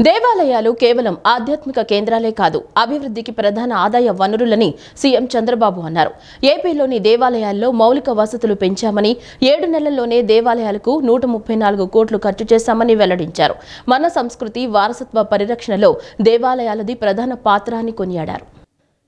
దేవాలయాలు కేవలం ఆధ్యాత్మిక కేంద్రాలే కాదు, అభివృద్ధికి ప్రధాన ఆదాయ వనరులని సీఎం చంద్రబాబు అన్నారు. ఏపీలోని దేవాలయాల్లో మౌలిక వసతులు పెంచామని, 7 నెలల్లోనే దేవాలయాలకు 134 కోట్లు ఖర్చు చేశామని వెల్లడించారు. మన సంస్కృతి వారసత్వ పరిరక్షణలో దేవాలయాలది ప్రధాన పాత్ర అని కొనియాడారు.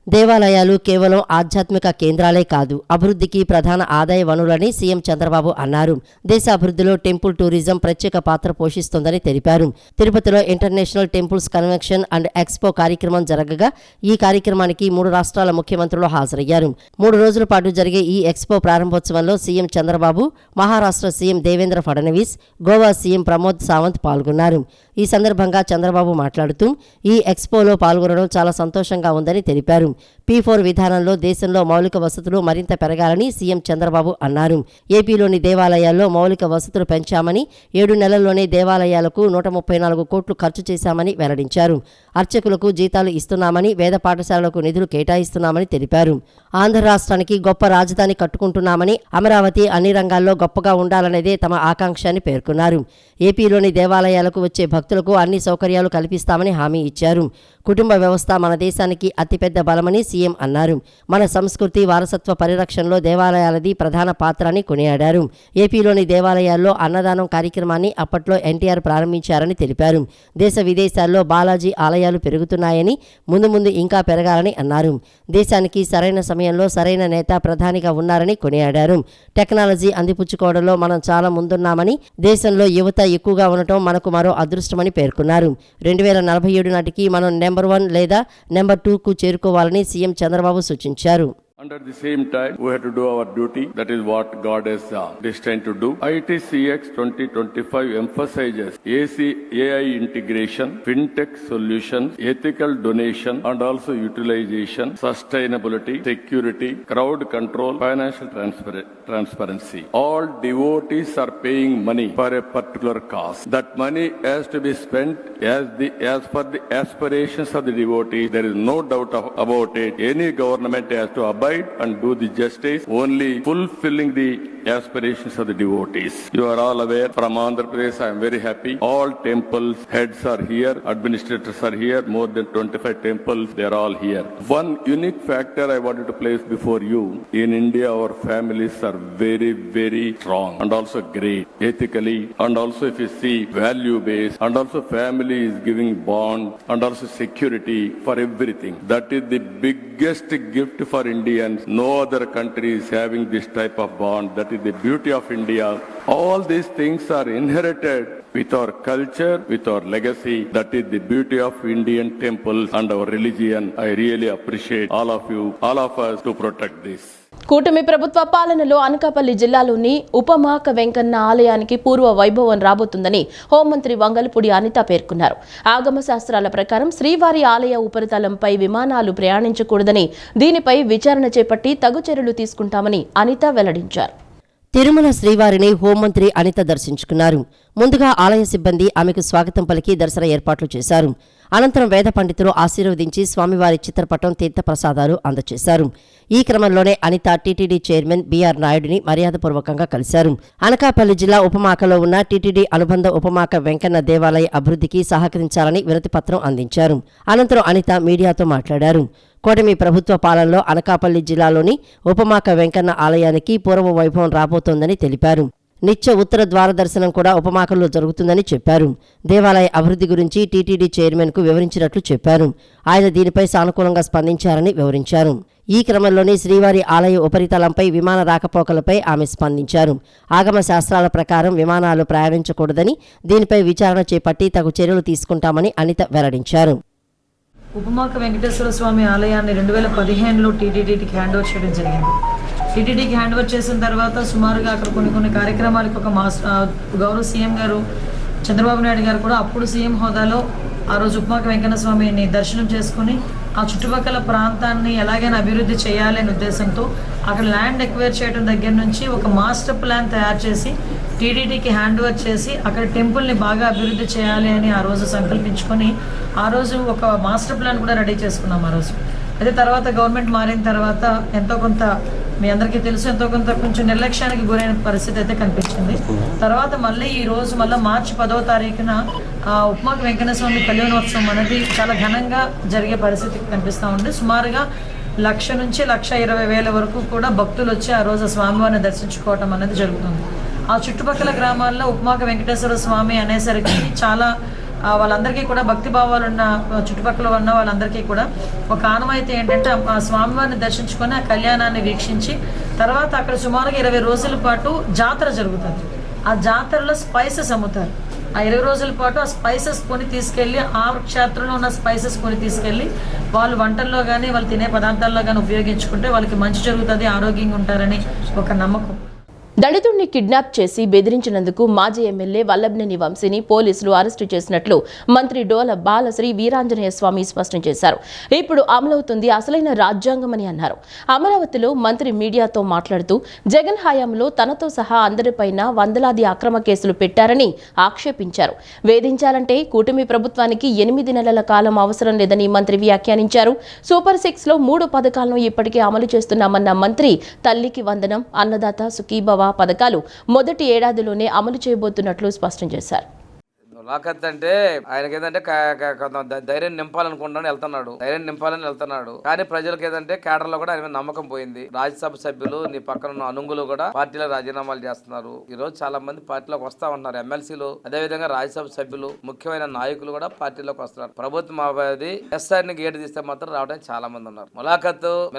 దేవాలయాలు కేవలం ఆధ్యాత్మిక కేంద్రాలే కాదు, అభివృద్ధికి ప్రధాన ఆదాయ వనరులని సీఎం చంద్రబాబు అన్నారు. దేశ అభివృద్ధిలో టెంపుల్ టూరిజం ప్రత్యేక పాత్ర పోషిస్తోందని తెలిపారు. తిరుపతిలో international temples convention and expo కార్యక్రమం జరగగా ఈ కార్యక్రమానికి 3 రాష్ట్రాల ముఖ్యమంత్రులు హాజరయ్యారు. 3 రోజుల పాటు జరిగే ఈ ఎక్స్పో ప్రారంభోత్సవంలో CM Chandrababu, Maharashtra CM Devendra Fadnavis, Goa CM Pramod Sawant పాల్గొన్నారు. ఈ సందర్భంగా చంద్రబాబు మాట్లాడుతూ ఈ ఎక్స్పోలో పాల్గొనడం చాలా సంతోషంగా ఉందని తెలిపారు. P4 విధానంలో దేశంలో మౌలిక వసతులు మరింత పెరగాలని సీఎం చంద్రబాబు అన్నారు. ఏపీలోని దేవాలయాల్లో మౌలిక వసతులు పెంచామని, 7 నెలల్లోనే దేవాలయాలకు 134 కోట్లు ఖర్చు చేశామని వెల్లడించారు. అర్చకులకు జీతాలు ఇస్తున్నామని, వేద పాఠశాలలకు నిధులు కేటాయిస్తున్నామని తెలిపారు. ఆంధ్ర రాష్ట్రానికి గొప్ప రాజధాని కట్టుకుంటున్నామని, అమరావతి అన్ని రంగాల్లో గొప్పగా ఉండాలనేదే తమ ఆకాంక్ష అని పేర్కొన్నారు. ఏపీలోని దేవాలయాలకు వచ్చే భక్తులకు అన్ని సౌకర్యాలు కల్పిస్తామని హామీ ఇచ్చారు. కుటుంబ వ్యవస్థ మన దేశానికి అతిపెద్ద బలమని సీఎం అన్నారు. మన సంస్కృతి వారసత్వ పరిరక్షణలో దేవాలయాలది ప్రధాన పాత్ర అని కొనియాడారు. ఏపీలోని దేవాలయాల్లో అన్నదానం కార్యక్రమాన్ని అప్పట్లో ఎన్టీఆర్ ప్రారంభించారని తెలిపారు. దేశ విదేశాల్లో బాలాజీ ఆలయాలు పెరుగుతున్నాయని, ముందు ఇంకా పెరగాలని అన్నారు. దేశానికి సరైన సమయంలో సరైన నేత ప్రధానిగా ఉన్నారని కొనియాడారు. టెక్నాలజీ అందిపుచ్చుకోవడంలో మనం చాలా ముందున్నామని, దేశంలో యువత ఎక్కువగా ఉండటం మనకు మరో అదృష్టమని పేర్కొన్నారు. 2047 నాటికి మనం నెంబర్ 1 లేదా నెంబర్ 2కు చేరుకోవాలని సీఎం చంద్రబాబు సూచించారు. Under the same time, we have to do our duty. That is what God has destined to do. ITCX 2025 emphasizes AI integration, fintech solutions, ethical donation, and also utilization, sustainability, security, crowd control, financial transparency. All devotees are paying money for a particular cause. That money has to be spent as per the aspirations of the devotees. There is no doubt about it. Any government has to abide and do the justice, only fulfilling the aspirations of the devotees. You are all aware, from Andhra Pradesh, I am very happy. All temples heads are here, administrators are here, more than 25 temples, they are all here. One unique factor I wanted to place before you, in India our families are very, very strong and also great, ethically, and also if you see value based, and also family is giving bond and also security for everything. That is the biggest gift for Indians. No other country is having this type of bond. That is the beauty of India. All these things are inherited with our culture, with our legacy. That is the beauty of Indian temples and our religion. I really appreciate all of you, all of us to protect this. కూటమి ప్రభుత్వ పాలనలో అనకాపల్లి జిల్లాలోని ఉపమాక వెంకన్న ఆలయానికి పూర్వ వైభవం రాబోతుందని హోంమంత్రి వంగలపూడి అనిత పేర్కొన్నారు. ఆగమ శాస్త్రాల ప్రకారం శ్రీవారి ఆలయ ఉపరితలంపై విమానాలు ప్రయాణించకూడదని, దీనిపై విచారణ చేపట్టి తగు చర్యలు తీసుకుంటామని అనిత వెల్లడించారు. తిరుమల శ్రీవారిని హోంమంత్రి అనిత దర్శించుకున్నారు. ముందుగా ఆలయ సిబ్బంది ఆమెకు స్వాగతం పలికి దర్శన ఏర్పాట్లు చేశారు. అనంతరం వేద పండితులు ఆశీర్వదించి స్వామివారి చిత్రపటం, తీర్థప్రసాదాలు అందజేశారు. ఈ క్రమంలోనే అనిత టీటీడీ చైర్మన్ బీఆర్ నాయుడిని మర్యాదపూర్వకంగా కలిశారు. అనకాపల్లి జిల్లా ఉపమాకలో ఉన్న టీటీడీ అనుబంధ ఉపమాక వెంకన్న దేవాలయ అభివృద్ధికి సహకరించాలని వినతిపత్రం అందించారు. అనంతరం అనిత మీడియాతో మాట్లాడారు. కూటమి ప్రభుత్వ పాలనలో అనకాపల్లి జిల్లాలోని ఉపమాక వెంకన్న ఆలయానికి పూర్వ వైభవం రాబోతోందని తెలిపారు. నిత్య ఉత్తర ద్వార దర్శనం కూడా ఉపమాకల్లో జరుగుతుందని చెప్పారు. దేవాలయ అభివృద్ధి గురించి టీటీడీ చైర్మన్కు వివరించినట్లు చెప్పారు. ఆయన దీనిపై సానుకూలంగా స్పందించారని వివరించారు. ఈ క్రమంలోనే శ్రీవారి ఆలయ ఉపరితలంపై విమాన రాకపోకలపై ఆమె స్పందించారు. ఆగమ శాస్త్రాల ప్రకారం విమానాలు ప్రయాణించకూడదని, దీనిపై విచారణ చేపట్టి తగు చర్యలు తీసుకుంటామని అనిత వెల్లడించారు. ఉపమాక వెంకటేశ్వర స్వామి ఆలయాన్ని 2015లో టీటీడీకి హ్యాండ్ ఓవర్ చేయడం జరిగింది. టీటీడీకి హ్యాండ్ ఓవర్ చేసిన తర్వాత సుమారుగా అక్కడ కొన్ని కార్యక్రమాలకు ఒక గౌరవ సీఎం గారు చంద్రబాబు నాయుడు గారు కూడా అప్పుడు సీఎం హోదాలో ఆ రోజు ఉపమాక వెంకన్న స్వామిని దర్శనం చేసుకుని ఆ చుట్టుపక్కల ప్రాంతాన్ని ఎలాగైనా అభివృద్ధి చేయాలి అనే ఉద్దేశంతో అక్కడ ల్యాండ్ ఎక్వైర్ చేయడం దగ్గర నుంచి ఒక మాస్టర్ ప్లాన్ తయారు చేసి టీటీడీకి హ్యాండ్ ఓవర్ చేసి అక్కడ టెంపుల్ని బాగా అభివృద్ధి చేయాలి అని ఆ రోజు సంకల్పించుకొని ఆ రోజు ఒక మాస్టర్ ప్లాన్ కూడా రెడీ చేసుకున్నాం ఆ రోజు. అయితే తర్వాత గవర్నమెంట్ మారిన తర్వాత ఎంతో కొంత మీ అందరికీ తెలుసు ఎంతో కొంత కొంచెం నిర్లక్ష్యానికి గురైన పరిస్థితి అయితే కనిపించింది. తర్వాత మళ్ళీ ఈ రోజు మళ్ళీ మార్చి 10వ తారీఖున ఉప్మాక వెంకన్న స్వామి కళ్యాణోత్సవం అనేది చాలా ఘనంగా జరిగే పరిస్థితి కనిపిస్తూ ఉంది. సుమారుగా 1,00,000 నుంచి 1,20,000 వరకు కూడా భక్తులు వచ్చి ఆ రోజు స్వామివారిని దర్శించుకోవటం అనేది జరుగుతుంది. ఆ చుట్టుపక్కల గ్రామాల్లో ఉప్మాక వెంకటేశ్వర స్వామి అనేసరికి చాలా వాళ్ళందరికీ కూడా భక్తి భావాలు ఉన్న చుట్టుపక్కల ఉన్న వాళ్ళందరికీ కూడా ఒక ఆనవాయితీ ఏంటంటే ఆ స్వామివారిని దర్శించుకొని ఆ కళ్యాణాన్ని వీక్షించి తర్వాత అక్కడ సుమారుగా 20 రోజుల పాటు జాతర జరుగుతుంది. ఆ జాతరలో స్పైసెస్ అమ్ముతారు. ఆ 20 రోజుల పాటు ఆ స్పైసెస్ కొని తీసుకెళ్ళి ఆ క్షేత్రంలో ఉన్న స్పైసెస్ కొని తీసుకెళ్ళి వాళ్ళు వంటల్లో కానీ వాళ్ళు తినే పదార్థాల్లో కానీ ఉపయోగించుకుంటే వాళ్ళకి మంచి జరుగుతుంది, ఆరోగ్యంగా ఉంటారని ఒక నమ్మకం. దళితుడిని కిడ్నాప్ చేసి బెదిరించినందుకు మాజీ ఎమ్మెల్యే వల్లభనేని వంశీని పోలీసులు అరెస్టు చేసినట్లు మంత్రి డోల బాలశ్రీ వీరాంజనేయ స్వామి స్పష్టం చేశారు. ఇప్పుడు అమలవుతుంది అసలైన రాజ్యాంగమని అన్నారు. అమరావతిలో మంత్రి మీడియాతో మాట్లాడుతూ జగన్ హయాంలో తనతో సహా అందరిపైన వందలాది అక్రమ కేసులు పెట్టారని ఆక్షేపించారు. వేధించాలంటే కూటమి ప్రభుత్వానికి 8 నెలల కాలం అవసరం లేదని మంత్రి వ్యాఖ్యానించారు. సూపర్ 6లో 3 పథకాలను ఇప్పటికే అమలు చేస్తున్నామన్న మంత్రి తల్లికి వందనం, అన్నదాత సుఖీభవ పథకాలు మొదటి ఏడాదిలోనే అమలు చేయబోతున్నట్లు స్పష్టం చేశారు. ములాఖత్ అంటే ఆయనకి ఏదంటే ధైర్యం నింపాలని వెళ్తున్నాడు. కానీ ప్రజలకు ఏదంటే కేడర్ లో కూడా ఆయన నమ్మకం పోయింది. రాజ్యసభ సభ్యులు నీ పక్కన ఉన్న అనుంగులు కూడా పార్టీలో రాజీనామాలు చేస్తున్నారు. ఈ రోజు చాలా మంది పార్టీలోకి వస్తా ఉన్నారు. ఎమ్మెల్సీలు, అదేవిధంగా రాజ్యసభ సభ్యులు, ముఖ్యమైన నాయకులు కూడా పార్టీలోకి వస్తున్నారు. ప్రభుత్వం అభ్యర్థి ఎస్ఆర్ ని గేటు తీస్తే మాత్రం రావడానికి చాలా మంది ఉన్నారు.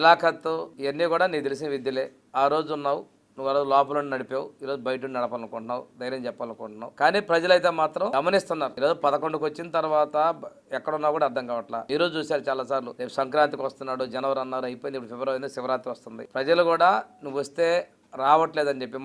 మిలాఖత్తు ఇవన్నీ కూడా నీకు తెలిసిన విద్యలే. ఆ రోజు ఉన్నావు, నువ్వు లోపల నడిపావు, ఈరోజు బయట నడపాలనుకుంటున్నావు, ధైర్యం చెప్పాలనుకుంటున్నావు. కానీ ప్రజలైతే మాత్రం గమనిస్తున్నారు. ఈరోజు 11కి వచ్చిన తర్వాత ఎక్కడున్నా కూడా అర్థం కావట్లా. ఈ రోజు చూశారు చాలా సార్లు, రేపు సంక్రాంతికి వస్తున్నాడు, జనవరి అన్నారు, అయిపోయింది, ఇప్పుడు ఫిబ్రవరి శివరాత్రి వస్తుంది. ప్రజలు కూడా నువ్వు వస్తే రావట్లేదని చెప్పి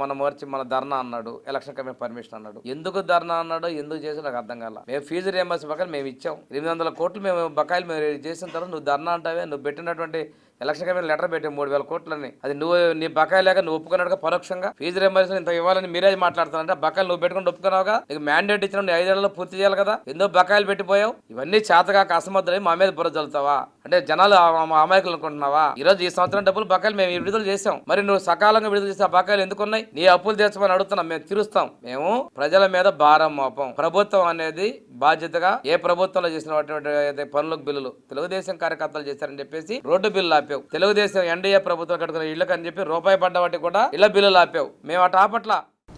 మన ధర్నా అన్నాడు, ఎలక్షన్ కమిషన్ పర్మిషన్ అన్నాడు. ఎందుకు ధర్నా అన్నాడో, ఎందుకు చేసి నాకు అర్థం కాల. మేము ఫీజు రియంబర్స్ బకాయిలు మేము ఇచ్చాం, 800 కోట్లు మేము బకాయిలు మేము చేసిన తర్వాత నువ్వు ధర్నా అంటావే. నువ్వు పెట్టినటువంటి ఎలక్షన్ కమిషన్ లెటర్ పెట్టి 3,000 కోట్లని, అది నువ్వు నీ బకాయి లేక నువ్వు ఒప్పుకున్నాడుగా పరోక్షంగా. ఫీజు రియంబర్స్మెంట్ ఇంత ఇవ్వాలని మీరే మాట్లాడుతానంటే బకాయిలు నువ్వు పెట్టుకుని ఒప్పుకున్నావుగా. నీకు మ్యాండేట్ ఇచ్చిన 5 ఏళ్లలో పూర్తి చేయాలి కదా, ఎందుకు బకాయిలు పెట్టిపోయావు? ఇవన్నీ చేతగాక అసమర్థులై మా మీద బుర్ర చల్లుతావా? అంటే జనాలు అమాయకులు అనుకుంటున్నావా? ఈ రోజు ఈ సంవత్సరం డబ్బులు బకాయిలు మేము విడుదల చేసాం, మరి నువ్వు సకాలంగా విడుదల చేసే బకాయిలు ఎందుకున్నాయి? నీ అప్పులు తీర్చమని అడుగుతున్నాం, మేము తీరుస్తాం. మేము ప్రజల మీద భారం మోపం. ప్రభుత్వం అనేది బాధ్యతగా ఏ ప్రభుత్వంలో చేసినటువంటి పనులకు బిల్లులు తెలుగుదేశం కార్యకర్తలు చేశారని చెప్పేసి రోడ్డు బిల్లు ఆపావు. తెలుగుదేశం ఎన్డీఏ ప్రభుత్వం కట్టుకున్న ఇళ్లకు అని చెప్పి రూపాయి పడ్డ వాటి కూడా ఇళ్ల బిల్లులు ఆపావు. మేము అటు ఆపట్ల.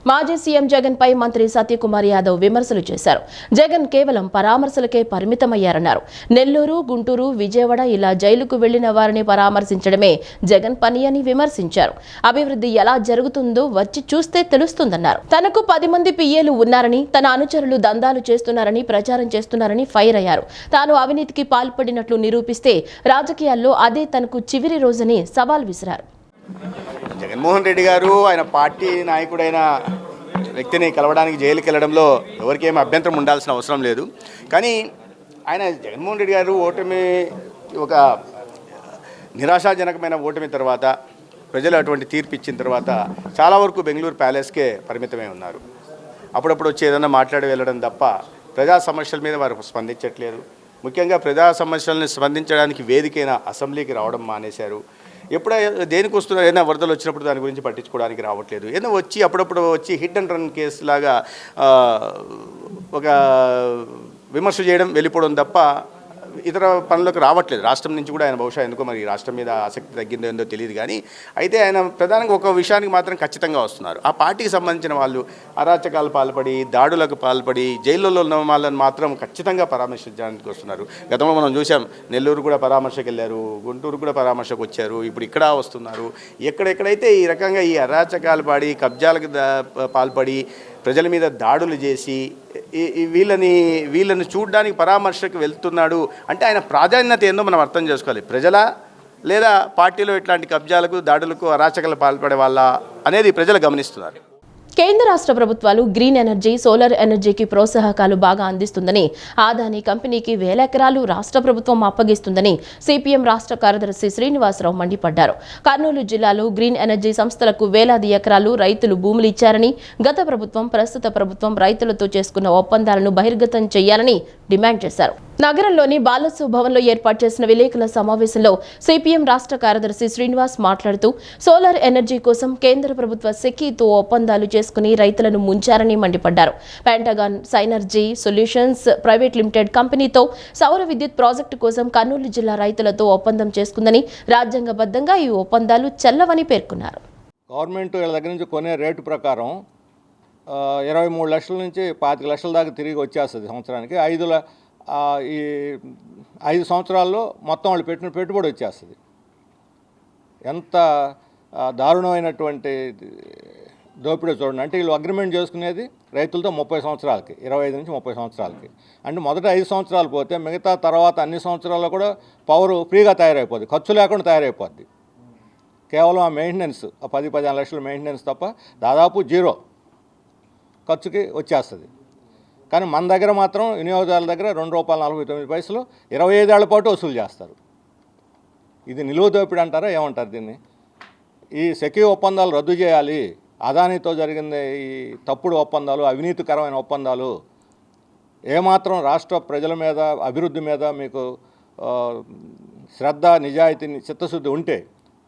మాజీ సీఎం జగన్ పై మంత్రి సత్యకుమార్ యాదవ్ విమర్శలు చేశారు. జగన్ కేవలం పరామర్శలకే పరిమితమయ్యారన్నారు. నెల్లూరు, గుంటూరు, విజయవాడ ఇలా జైలుకు వెళ్లిన వారిని పరామర్శించడమే జగన్ పని అని విమర్శించారు. అభివృద్ధి ఎలా జరుగుతుందో వచ్చి చూస్తే తెలుస్తుందన్నారు. తనకు 10 మంది పిఏలు ఉన్నారని, తన అనుచరులు దందాలు చేస్తున్నారని ప్రచారం చేస్తున్నారని ఫైర్ అయ్యారు. తాను అవినీతికి పాల్పడినట్లు నిరూపిస్తే రాజకీయాల్లో అదే తనకు చివరి రోజని సవాల్ విసిరారు. జగన్మోహన్ రెడ్డి గారు ఆయన పార్టీ నాయకుడైన వ్యక్తిని కలవడానికి జైలుకి వెళ్ళడంలో ఎవరికేమీ అభ్యంతరం ఉండాల్సిన అవసరం లేదు. కానీ ఆయన జగన్మోహన్ రెడ్డి గారు ఓటమి, ఒక నిరాశాజనకమైన ఓటమి తర్వాత ప్రజలు అటువంటి తీర్పు ఇచ్చిన తర్వాత చాలా వరకు బెంగళూరు ప్యాలెస్కే పరిమితమై ఉన్నారు. అప్పుడప్పుడు వచ్చి ఏదైనా మాట్లాడి వెళ్ళడం తప్ప ప్రజా సమస్యల మీద వారు స్పందించట్లేదు. ముఖ్యంగా ప్రజా సమస్యలను స్పందించడానికి వేదికైన అసెంబ్లీకి రావడం మానేశారు. ఎప్పుడైనా దేనికి వస్తున్నారు, ఏదైనా వరదలు వచ్చినప్పుడు దాని గురించి పట్టించుకోవడానికి రావట్లేదు. ఏదైనా వచ్చి అప్పుడప్పుడు వచ్చి హిట్ అండ్ రన్ కేసు లాగా ఒక విమర్శ చేయడం, వెళ్ళిపోవడం తప్ప ఇతర పనులకు రావట్లేదు. రాష్ట్రం నుంచి కూడా ఆయన బహుశా ఎందుకో మరి రాష్ట్రం మీద ఆసక్తి తగ్గిందో ఏందో తెలియదు. కానీ అయితే ఆయన ప్రధానంగా ఒక విషయానికి మాత్రం ఖచ్చితంగా వస్తున్నారు. ఆ పార్టీకి సంబంధించిన వాళ్ళు అరాచకాలు పాల్పడి, దాడులకు పాల్పడి జైల్లో ఉన్న వాళ్ళని మాత్రం ఖచ్చితంగా పరామర్శించడానికి వస్తున్నారు. గతంలో మనం చూసాం, నెల్లూరు కూడా పరామర్శకు వెళ్ళారు, గుంటూరు కూడా పరామర్శకు వచ్చారు, ఇప్పుడు ఇక్కడ వస్తున్నారు. ఎక్కడెక్కడైతే ఈ రకంగా ఈ అరాచకాలు పాడి, కబ్జాలకు పాల్పడి, ప్రజల మీద దాడులు చేసి వీళ్ళని చూడడానికి పరామర్శకు వెళ్తున్నాడు అంటే ఆయన ప్రాధాన్యత ఏందో మనం అర్థం చేసుకోవాలి. ప్రజల లేదా పార్టీలో ఇట్లాంటి కబ్జాలకు, దాడులకు, అరాచకాలు పాల్పడే వాళ్ళ అనేది ప్రజలు గమనిస్తున్నారు. కేంద్ర రాష్ట్ర ప్రభుత్వాలు గ్రీన్ ఎనర్జీ, సోలార్ ఎనర్జీకి ప్రోత్సాహకాలు బాగా అందిస్తుందని, ఆదాని కంపెనీకి 1000 ఎకరాలు రాష్ట్ర ప్రభుత్వం అప్పగిస్తుందని సిపిఎం రాష్ట్ర కార్యదర్శి శ్రీనివాసరావు మండిపడ్డారు. కర్నూలు జిల్లాలో గ్రీన్ ఎనర్జీ సంస్థలకు వేలాది ఎకరాలు రైతులు భూములు ఇచ్చారని, గత ప్రభుత్వం, ప్రస్తుత ప్రభుత్వం రైతులతో చేసుకున్న ఒప్పందాలను బహిర్గతం చేయాలని డిమాండ్ చేశారు. నగరంలోని బాలసు భవన్లో ఏర్పాటు చేసిన విలేకరుల సమావేశంలో సిపిఎం రాష్ట్ర కార్యదర్శి శ్రీనివాస్ మాట్లాడుతూ సోలార్ ఎనర్జీ కోసం కేంద్ర ప్రభుత్వ సెకీతో ఒప్పందాలు చేసుకుని రైతులను ముంచారని మండిపడ్డారు. పెంటగాన్ సైనర్జీ సొల్యూషన్స్ ప్రైవేట్ లిమిటెడ్ కంపెనీతో సౌర విద్యుత్ ప్రాజెక్టు కోసం కర్నూలు జిల్లా రైతులతో ఒప్పందం చేసుకుందని, రాజ్యాంగబద్ధంగా ఈ ఒప్పందాలు చెల్లవని పేర్కొన్నారు. గవర్నమెంట్ వీళ్ళ దగ్గర నుంచి కొనే రేటు ప్రకారం 23 లక్షల నుంచి 25 లక్షల దాకా తిరిగి వచ్చేస్తుంది సంవత్సరానికి. ఈ 5 సంవత్సరాల్లో మొత్తం వాళ్ళు పెట్టిన పెట్టుబడి వచ్చేస్తుంది. ఎంత దారుణమైనటువంటి దోపిడీ చూడండి. అంటే వీళ్ళు అగ్రిమెంట్ చేసుకునేది రైతులతో 30 సంవత్సరాలకి, 25 నుంచి 30 సంవత్సరాలకి. అంటే మొదట 5 సంవత్సరాలు పోతే మిగతా తర్వాత అన్ని సంవత్సరాల్లో కూడా పవర్ ఫ్రీగా తయారైపోద్ది, ఖర్చు లేకుండా తయారైపోద్ది. కేవలం ఆ మెయింటెనెన్స్, ఆ 10-15 లక్షల మెయింటెనెన్స్ తప్ప దాదాపు జీరో ఖర్చుకి వచ్చేస్తుంది. కానీ మన దగ్గర మాత్రం వినియోగదారుల దగ్గర ₹2.49 25 ఏళ్ల పాటు వసూలు చేస్తారు. ఇది నిలువ దోపిడీ అంటారా, ఏమంటారు దీన్ని? ఈ సెకీ ఒప్పందాలు రద్దు చేయాలి. అదానితో జరిగింది ఈ తప్పుడు ఒప్పందాలు, అవినీతికరమైన ఒప్పందాలు. ఏమాత్రం రాష్ట్ర ప్రజల మీద, అభివృద్ధి మీద మీకు శ్రద్ధ, నిజాయితీ, చిత్తశుద్ధి ఉంటే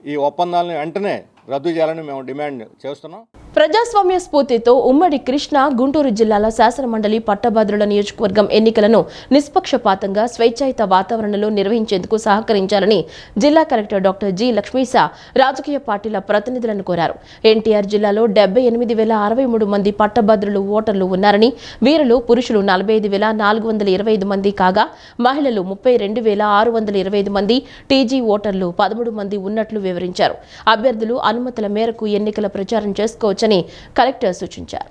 ఈ ఒప్పందాలను వెంటనే రద్దు చేయాలని మేము డిమాండ్ చేస్తున్నాం. ప్రజాస్వామ్య స్ఫూర్తితో ఉమ్మడి కృష్ణా, గుంటూరు జిల్లాల శాసనమండలి పట్టభద్రుల నియోజకవర్గం ఎన్నికలను నిష్పక్షపాతంగా స్వేచ్ఛాయుత వాతావరణంలో నిర్వహించేందుకు సహకరించాలని జిల్లా కలెక్టర్ డాక్టర్ జి. లక్ష్మీసా రాజకీయ పార్టీల ప్రతినిధులను కోరారు. ఎన్టీఆర్ జిల్లాలో 78,063 మంది పట్టభద్రులు ఓటర్లు ఉన్నారని, వీరిలో పురుషులు 45,425 మంది కాగా మహిళలు 32,625 మంది, టీజీ ఓటర్లు 13 మంది ఉన్నట్లు వివరించారు. అభ్యర్థులు అనుమతుల మేరకు ఎన్నికల ప్రచారం చేసుకోవచ్చని కలెక్టర్ సూచించారు.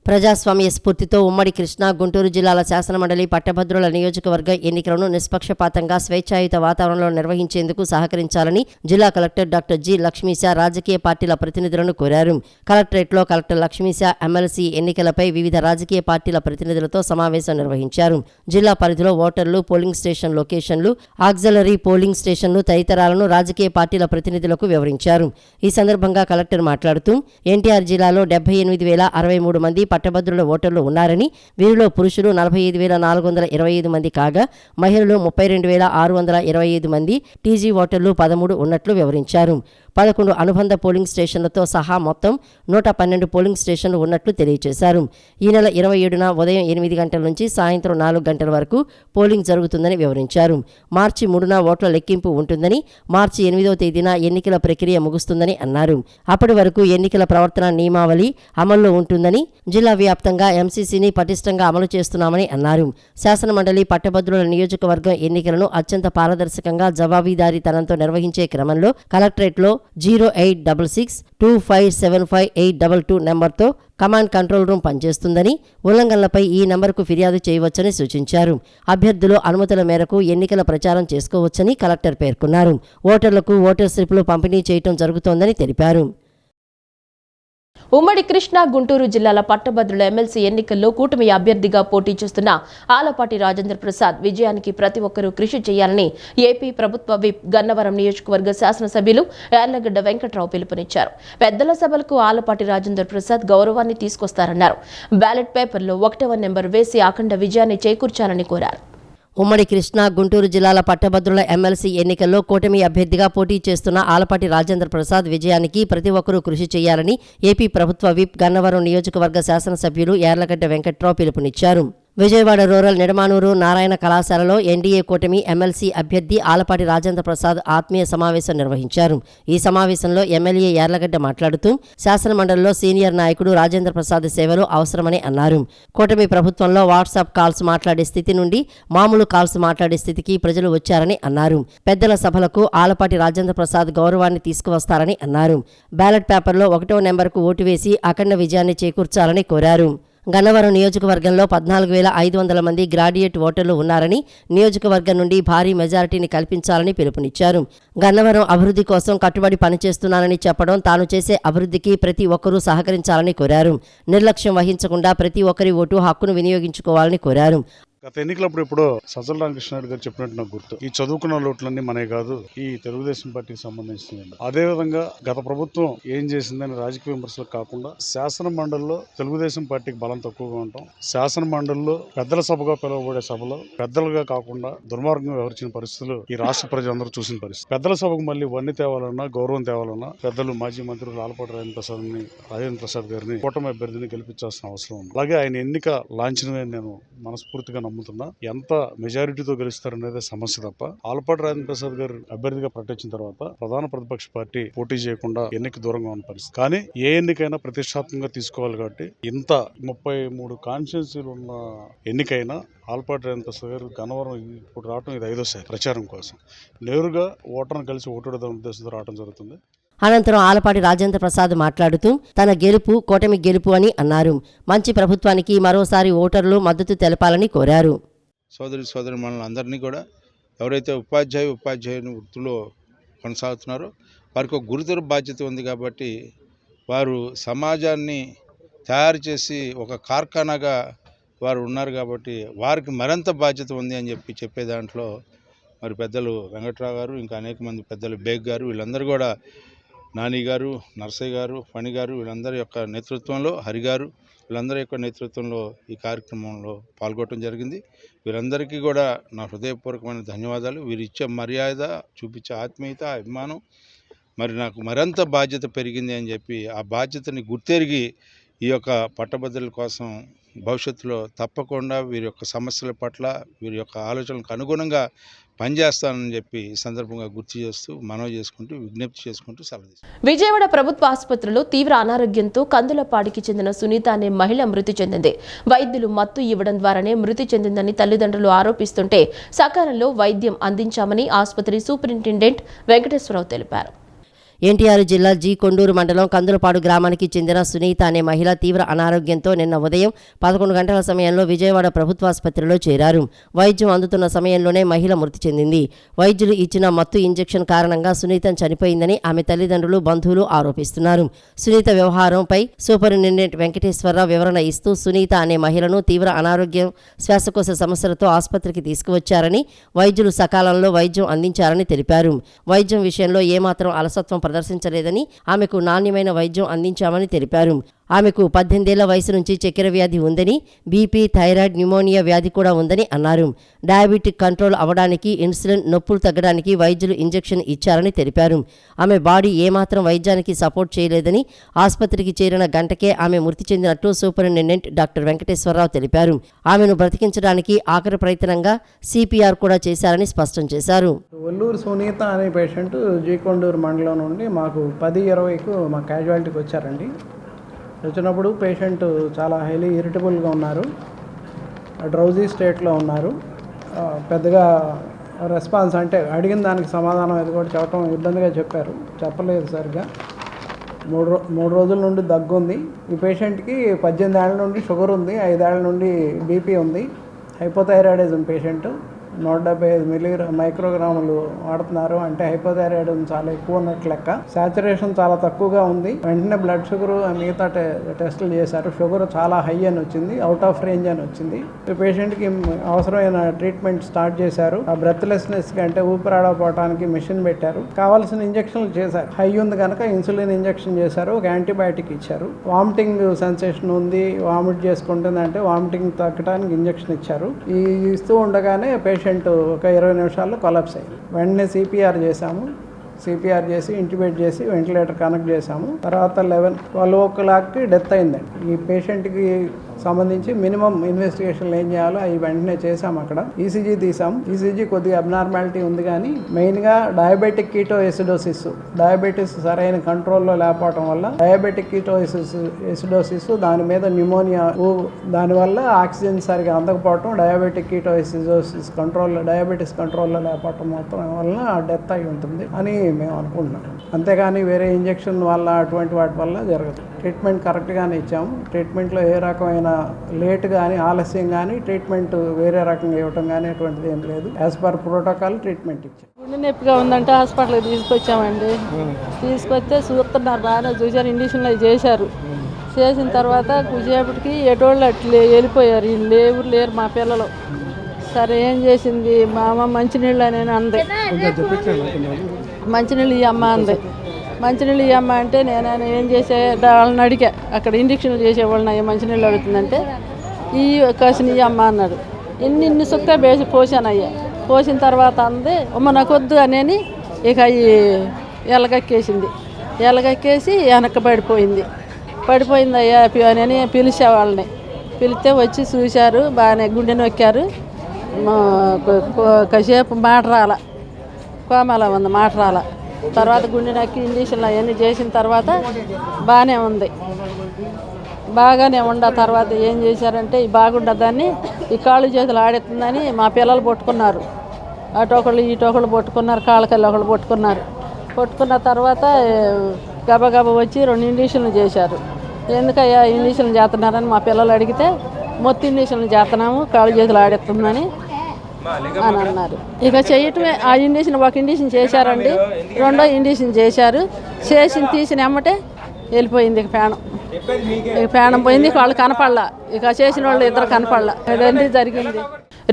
ప్రజాస్వామ్య స్ఫూర్తితో ఉమ్మడి కృష్ణా, గుంటూరు జిల్లాల శాసనమండలి పట్టభద్రుల నియోజకవర్గ ఎన్నికలను నిష్పక్షపాతంగా స్వేచ్ఛాయుత వాతావరణంలో నిర్వహించేందుకు సహకరించాలని జిల్లా కలెక్టర్ డాక్టర్ జి. లక్ష్మీసా రాజకీయ పార్టీల ప్రతినిధులను కోరారు. కలెక్టరేట్లో కలెక్టర్ లక్ష్మీసా ఎమ్మెల్సీ ఎన్నికలపై వివిధ రాజకీయ పార్టీల ప్రతినిధులతో సమావేశం నిర్వహించారు. జిల్లా పరిధిలో ఓటర్లు, పోలింగ్ స్టేషన్ లొకేషన్లు, ఆక్సిలరీ పోలింగ్ స్టేషన్లు తదితరాలను రాజకీయ పార్టీల ప్రతినిధులకు వివరించారు. ఈ సందర్భంగా కలెక్టర్ మాట్లాడుతూ ఎన్టీఆర్ జిల్లాలో 78,063 మంది పట్టభద్రుల ఓటర్లు ఉన్నారని, వీరిలో పురుషులు 45,425 మంది కాగా మహిళలు 32,625 మంది, టీజీ ఓటర్లు 13 ఉన్నట్లు వివరించారు. 11 అనుబంధ పోలింగ్ స్టేషన్లతో సహా మొత్తం 112 పోలింగ్ స్టేషన్లు ఉన్నట్లు తెలియజేశారు. ఈ నెల 27న ఉదయం 8 గంటల నుంచి సాయంత్రం 4 గంటల వరకు పోలింగ్ జరుగుతుందని వివరించారు. మార్చి 3న ఓట్ల లెక్కింపు ఉంటుందని, మార్చి 8వ తేదీన ఎన్నికల ప్రక్రియ ముగుస్తుందని అన్నారు. అప్పటి వరకు ఎన్నికల ప్రవర్తన నియమావళి అమల్లో ఉంటుందని, జిల్లా వ్యాప్తంగా ఎంసీసీని పటిష్టంగా అమలు చేస్తున్నామని అన్నారు. శాసనమండలి పట్టభద్రుల నియోజకవర్గం ఎన్నికలను అత్యంత పారదర్శకంగా, జవాబుదారీతనంతో నిర్వహించే క్రమంలో కలెక్టరేట్లో 0866257582 నెంబర్తో కమాండ్ కంట్రోల్ రూమ్ పనిచేస్తుందని, ఉల్లంఘనలపై ఈ నెంబర్కు ఫిర్యాదు చేయవచ్చని సూచించారు. అభ్యర్థులు అనుమతుల మేరకు ఎన్నికల ప్రచారం చేసుకోవచ్చని కలెక్టర్ పేర్కొన్నారు. ఓటర్లకు ఓటర్ స్లిప్లు పంపిణీ చేయడం జరుగుతోందని తెలిపారు. ఉమ్మడి కృష్ణా, గుంటూరు జిల్లాల పట్టభద్రుల ఎమ్మెల్సీ ఎన్నికల్లో కూటమి అభ్యర్థిగా పోటీ చేస్తున్న ఆలపాటి రాజేంద్ర ప్రసాద్ విజయానికి ప్రతి ఒక్కరూ కృషి చేయాలని ఏపీ ప్రభుత్వ విప్ గన్నవరం నియోజకవర్గ శాసనసభ్యులు యార్లగడ్డ వెంకట్రావు పిలుపునిచ్చారు. పెద్దల సభలకు ఆలపాటి రాజేంద్ర ప్రసాద్ గౌరవాన్ని తీసుకొస్తారన్నారు. బ్యాలెట్ పేపర్లో 1వ నెంబర్ వేసి అఖండ విజయాన్ని చేకూర్చాలని కోరారు. ఉమ్మడి కృష్ణా, గుంటూరు జిల్లాల పట్టభద్రుల ఎమ్మెల్సీ ఎన్నికల్లో కూటమి అభ్యర్థిగా పోటీ చేస్తున్న ఆలపాటి రాజేంద్ర ప్రసాద్ విజయానికి ప్రతి ఒక్కరూ కృషి చేయాలని ఏపీ ప్రభుత్వ విప్ గన్నవరం నియోజకవర్గ శాసనసభ్యులు యార్లగడ్డ వెంకట్రావు పిలుపునిచ్చారు. విజయవాడ రూరల్ నిడమానూరు నారాయణ కళాశాలలో ఎన్డీఏ కూటమి ఎమ్మెల్సీ అభ్యర్థి ఆలపాటి రాజేంద్ర ప్రసాద్ ఆత్మీయ సమావేశం నిర్వహించారు. ఈ సమావేశంలో ఎమ్మెల్యే యార్లగడ్డ మాట్లాడుతూ శాసనమండలిలో సీనియర్ నాయకుడు రాజేంద్ర ప్రసాద్ సేవలు అవసరమని అన్నారు. కూటమి ప్రభుత్వంలో వాట్సాప్ కాల్స్ మాట్లాడే స్థితి నుండి మామూలు కాల్స్ మాట్లాడే స్థితికి ప్రజలు వచ్చారని అన్నారు. పెద్దల సభలకు ఆలపాటి రాజేంద్ర ప్రసాద్ గౌరవాన్ని తీసుకువస్తారని అన్నారు. బ్యాలెట్ పేపర్లో 1వ నెంబర్కు ఓటు వేసి అఖండ విజయాన్ని చేకూర్చాలని కోరారు. గన్నవరం నియోజకవర్గంలో 14,500 మంది గ్రాడ్యుయేట్ ఓటర్లు ఉన్నారని, నియోజకవర్గం నుండి భారీ మెజారిటీని కల్పించాలని పిలుపునిచ్చారు. గన్నవరం అభివృద్ధి కోసం కట్టుబడి పనిచేస్తున్నానని చెప్పడం, తాను చేసే అభివృద్ధికి ప్రతి ఒక్కరూ సహకరించాలని కోరారు. నిర్లక్ష్యం వహించకుండా ప్రతి ఒక్కరి ఓటు హక్కును వినియోగించుకోవాలని కోరారు. గత ఎన్నికలప్పుడు ఇప్పుడు సజ్జల రామకృష్ణారెడ్డి గారు చెప్పినట్టు నాకు గుర్తు, ఈ చదువుకున్న లోట్లన్నీ మనే కాదు, ఈ తెలుగుదేశం పార్టీకి సంబంధించింది. అదే విధంగా గత ప్రభుత్వం ఏం చేసిందని రాజకీయ విమర్శలు కాకుండా శాసన మండలిలో తెలుగుదేశం పార్టీకి బలం తక్కువగా ఉంటాం, శాసన మండలిలో పెద్దల సభగా పిలువబడే సభలో పెద్దలుగా కాకుండా దుర్మార్గంగా వ్యవహరించిన పరిస్థితులు ఈ రాష్ట్ర ప్రజలందరూ చూసిన పరిస్థితి. పెద్దల సభకు మళ్ళీ వన్ని తేవాలన్నా, గౌరవం తేవాలన్నా పెద్దలు మాజీ మంత్రులు ఆలపాటి రాజేంద్ర ప్రసాద్ గారిని కూటమి అభ్యర్థిని గెలిపించాల్సిన అవసరం ఉంది. అలాగే ఆయన ఎన్నిక లాంఛనమే నేను మనస్ఫూర్తిగా నమ్ముతున్నా. ఎంత మెజారిటీతో గెలుస్తారనేదే సమస్య తప్ప ఆలపాటి రాజేంద్ర ప్రసాద్ గారు అభ్యర్థిగా ప్రకటించిన తర్వాత ప్రధాన ప్రతిపక్ష పార్టీ పోటీ చేయకుండా ఎన్నిక దూరంగా ఉన్న పరిస్థితి. కానీ ఏ ఎన్నికైనా ప్రతిష్టాత్మకంగా తీసుకోవాలి కాబట్టి ఇంత 33 కాన్స్టిట్యున్సీలు ఉన్న ఎన్నికైనా ఆలపాటి రాజేంద్ర ప్రసాద్ గారు గన్నవరం ఇప్పుడు రావడం ఇది 5వ ప్రచారం కోసం నేరుగా ఓటర్ను కలిసి ఓటుడదాం ఉద్దేశంతో రావడం జరుగుతుంది. అనంతరం ఆలపాటి రాజేంద్ర ప్రసాద్ మాట్లాడుతూ తన గెలుపు కూటమి గెలుపు అని అన్నారు. మంచి ప్రభుత్వానికి మరోసారి ఓటర్లు మద్దతు తెలపాలని కోరారు. సోదరి మనందరినీ కూడా ఎవరైతే ఉపాధ్యాయుని వృత్తిలో కొనసాగుతున్నారో వారికి ఒక గురుతర బాధ్యత ఉంది కాబట్టి వారు సమాజాన్ని తయారు చేసి ఒక కార్ఖానాగా వారు ఉన్నారు కాబట్టి వారికి మరింత బాధ్యత ఉంది అని చెప్పే దాంట్లో మరి పెద్దలు వెంకట్రావు గారు, ఇంకా అనేక మంది పెద్దలు బేగ్ గారు, వీళ్ళందరూ కూడా నాని గారు, నర్సయ్య గారు, ఫణి గారు, వీళ్ళందరి యొక్క నేతృత్వంలో, హరి గారు, వీళ్ళందరి యొక్క నేతృత్వంలో ఈ కార్యక్రమంలో పాల్గొనడం జరిగింది. వీరందరికీ కూడా నా హృదయపూర్వకమైన ధన్యవాదాలు. వీరు ఇచ్చే మర్యాద, చూపించే ఆత్మీయత, అభిమానం మరి నాకు మరింత బాధ్యత పెరిగింది అని చెప్పి ఆ బాధ్యతని గుర్తెరిగి ఈ యొక్క పట్టభద్రుల కోసం భవిష్యత్తులో తప్పకుండా వీరి యొక్క సమస్యల పట్ల, వీరి యొక్క ఆలోచనలకు అనుగుణంగా పనిచేస్తానని చెప్పి ఈ సందర్భంగా గుర్తు చేస్తూ, మనవి చేసుకుంటూ, విజ్ఞప్తి చేసుకుంటూ సెలవు. విజయవాడ ప్రభుత్వ ఆసుపత్రిలో తీవ్ర అనారోగ్యంతో కందులపాడికి చెందిన సునీత అనే మహిళ మృతి చెందింది. వైద్యులు మత్తు ఇవ్వడం ద్వారానే మృతి చెందిందని తల్లిదండ్రులు ఆరోపిస్తుంటే సకాలంలో వైద్యం అందించామని ఆసుపత్రి సూపరింటెండెంట్ వెంకటేశ్వరరావు తెలిపారు. ఎన్టీఆర్ జిల్లా జి కొండూరు మండలం కందులపాడు గ్రామానికి చెందిన సునీత అనే మహిళ తీవ్ర అనారోగ్యంతో నిన్న ఉదయం 11 గంటల సమయంలో విజయవాడ ప్రభుత్వాసుపత్రిలో చేరారు. వైద్యం అందుతున్న సమయంలోనే మహిళ మృతి చెందింది. వైద్యులు ఇచ్చిన మత్తు ఇంజెక్షన్ కారణంగా సునీత చనిపోయిందని ఆమె తల్లిదండ్రులు, బంధువులు ఆరోపిస్తున్నారు. సునీత వ్యవహారంపై సూపరింటెండెంట్ వెంకటేశ్వరరావు వివరణ ఇస్తూ సునీత అనే మహిళను తీవ్ర అనారోగ్యం, శ్వాసకోశ సమస్యలతో ఆసుపత్రికి తీసుకువచ్చారని, వైద్యులు సకాలంలో వైద్యం అందించారని తెలిపారు. వైద్యం విషయంలో ఏమాత్రం అలసత్వం ప్రదర్శించలేదని, ఆమెకు నాణ్యమైన వైద్యం అందించామని తెలిపారు. ఆమెకు 18 ఏళ్ల వయసు నుంచి చక్కెర వ్యాధి ఉందని, బీపీ, థైరాయిడ్, న్యూమోనియా వ్యాధి కూడా ఉందని అన్నారు. డయాబెటిక్ కంట్రోల్ అవ్వడానికి, ఇన్సులిన్, నొప్పులు తగ్గడానికి వైద్యులు ఇంజెక్షన్ ఇచ్చారని తెలిపారు. ఆమె బాడీ ఏమాత్రం వైద్యానికి సపోర్ట్ చేయలేదని, ఆసుపత్రికి చేరిన గంటకే ఆమె మృతి చెందినట్లు సూపరింటెండెంట్ డాక్టర్ వెంకటేశ్వరరావు తెలిపారు. ఆమెను బ్రతికించడానికి ఆఖరి ప్రయత్నంగా సిపిఆర్ కూడా చేశారని స్పష్టం చేశారు. ఒల్లూరు సునీత అనే పేషెంట్ జీకొండూరు మండలం నుండి మాకు 10:20కు మా క్యాజువాలిటీకి వచ్చారండి. వచ్చినప్పుడు పేషెంట్ చాలా హైలీ ఇరిటబుల్గా ఉన్నారు, డ్రౌజీ స్టేట్లో ఉన్నారు. పెద్దగా రెస్పాన్స్ అంటే అడిగిన దానికి సమాధానం అది కూడా చెప్పడం ఇబ్బందిగా చెప్పారు, చెప్పలేదు సరిగ్గా. 3 రోజుల నుండి దగ్గు ఉంది. ఈ పేషెంట్కి 18 ఏళ్ల నుండి షుగర్ ఉంది, 5 ఏళ్ల నుండి బీపీ ఉంది, హైపోథైరాయిడిజం పేషెంట్. 175 మైక్రోగ్రాములు వాడుతున్నారు. అంటే హైపోథైరాయిడిజం చాలా ఎక్కువ ఉన్నట్లు లెక్క. సాచురేషన్ చాలా తక్కువగా ఉంది. వెంటనే బ్లడ్ షుగర్ మిగతా టెస్టులు చేశారు. షుగర్ చాలా హై అని వచ్చింది, అవుట్ ఆఫ్ రేంజ్ అని వచ్చింది. పేషెంట్కి అవసరమైన ట్రీట్మెంట్ స్టార్ట్ చేశారు. ఆ బ్రెత్లెస్నెస్కి అంటే ఊపిరాడపోవడానికి మెషిన్ పెట్టారు. కావాల్సిన ఇంజక్షన్లు చేశారు. హై ఉంది కనుక ఇన్సులిన్ ఇంజక్షన్ చేశారు, ఒక యాంటీబయాటిక్ ఇచ్చారు. వామిటింగ్ సెన్సేషన్ ఉంది, వామిట్ చేసుకుంటుంది అంటే వామిటింగ్ తగ్గడానికి ఇంజక్షన్ ఇచ్చారు. ఈ ఇస్తూ ఉండగానే పేషెంట్ ఒక 20 నిమిషాల్లో కొలాప్స్ అయ్యింది. వెంటనే సిపిఆర్ చేశాము. సిపిఆర్ చేసి ఇంటిబేట్ చేసి వెంటిలేటర్ కనెక్ట్ చేశాము. తర్వాత 12 o'clockకి డెత్ అయిందండి. ఈ పేషెంట్కి సంబంధించి మినిమం ఇన్వెస్టిగేషన్లు ఏం చేయాలో అవి వెంటనే చేసాము. అక్కడ ఈసీజీ తీసాం. ఈసీజీ కొద్దిగా అబ్నార్మాలిటీ ఉంది, కానీ మెయిన్గా డయాబెటిక్ కీటోఎసిడోసిస్, డయాబెటీస్ సరైన కంట్రోల్లో లేకపోవడం వల్ల డయాబెటిక్ కీటోఎసిడోసిస్, దాని మీద న్యూమోనియా, దానివల్ల ఆక్సిజన్ సరిగా అందకపోవటం, డయాబెటిక్ కీటోఎసిడోసిస్ డయాబెటీస్ కంట్రోల్లో లేకపోవటం మొత్తం వల్ల డెత్ అయి ఉంటుంది అని మేము అనుకుంటున్నాం. అంతేగాని వేరే ఇంజెక్షన్ వల్ల అటువంటి వాటి వల్ల జరగదు. ట్రీట్మెంట్ కరెక్ట్గానే ఇచ్చాము. ట్రీట్మెంట్లో ఏ రకమైన లేట్ కానీ ఆలస్యం కానీ ట్రీట్మెంట్ వేరే రకంగా ఇవ్వటం కానీ అటువంటిది ఏం లేదు. యాజ్ పర్ ప్రోటోకాల్ ట్రీట్మెంట్ ఇచ్చాం. గుండె నొప్పిగా ఉందంటే హాస్పిటల్కి తీసుకొచ్చామండి. తీసుకొస్తే చూస్తున్నారు, బాగా చూశారు, ఇంజక్షన్లు అవి చేశారు. చేసిన తర్వాత కొద్దిసేపటికి ఎటోళ్ళు అట్లే వెళ్ళిపోయారు. వీళ్ళు ఎవరు లేరు, మా పిల్లలు సరే ఏం చేసింది మా అమ్మ మంచినీళ్ళు అని అంది. మంచినీళ్ళు ఇవ్వమ్మ అంది. మంచినీళ్ళు ఇవ్వమ్మ అంటే నేను ఏం చేసే వాళ్ళని అడిగా, అక్కడ ఇంజక్షన్లు చేసేవాళ్ళని అయ్యే మంచినీళ్ళు అడుగుతుందంటే ఈ కాసిన ఇవ్వమ్మ అన్నాడు. ఇన్ని సుక్క వేసి పోసానయ్యా. పోసిన తర్వాత అంది అమ్మ నాకు వద్దు అని ఇక అవి ఎలగక్కేసింది. ఎలగక్కేసి వెనక్కి పడిపోయింది అయ్యా అని పిలిచే వాళ్ళని. పిలిస్తే వచ్చి చూశారు, బాగానే గుండె నొక్కారు. కాసేపు మాట రాల, కోమల ఉంది, మాట రాల. తర్వాత గుండె నొక్కి ఇంజక్షన్లు అవన్నీ చేసిన తర్వాత బాగానే ఉంది. బాగానే తర్వాత ఏం చేశారంటే ఈ బాగుండదాన్ని ఈ కాళ్ళు చేతులు ఆడెత్తుందని మా పిల్లలు పట్టుకున్నారు. అటొకళ్ళు ఇటొకళ్ళు పట్టుకున్నారు, కాళ్ళకల్లి ఒకళ్ళు పట్టుకున్న తర్వాత గబగబా వచ్చి 2 ఇంజక్షన్లు చేశారు. ఎందుకయ్యా ఇంజక్షన్లు చేస్తున్నారని మా పిల్లలు అడిగితే మొత్తం ఇంజక్షన్లు చేస్తున్నాము, కాళ్ళు చేతులు ఆడెత్తుందని అని అన్నారు. ఇక చేయటమే. ఆ ఇంజక్షన్ ఒక ఇంజక్షన్ చేశారండి, 2వ ఇంజక్షన్ చేశారు. తీసిన ఎమ్మటే వెళ్ళిపోయింది. ఇక ప్రాణం పోయింది. వాళ్ళు కనపడలా, ఇక చేసిన వాళ్ళు ఇద్దరు కనపడలా. అదండి జరిగింది.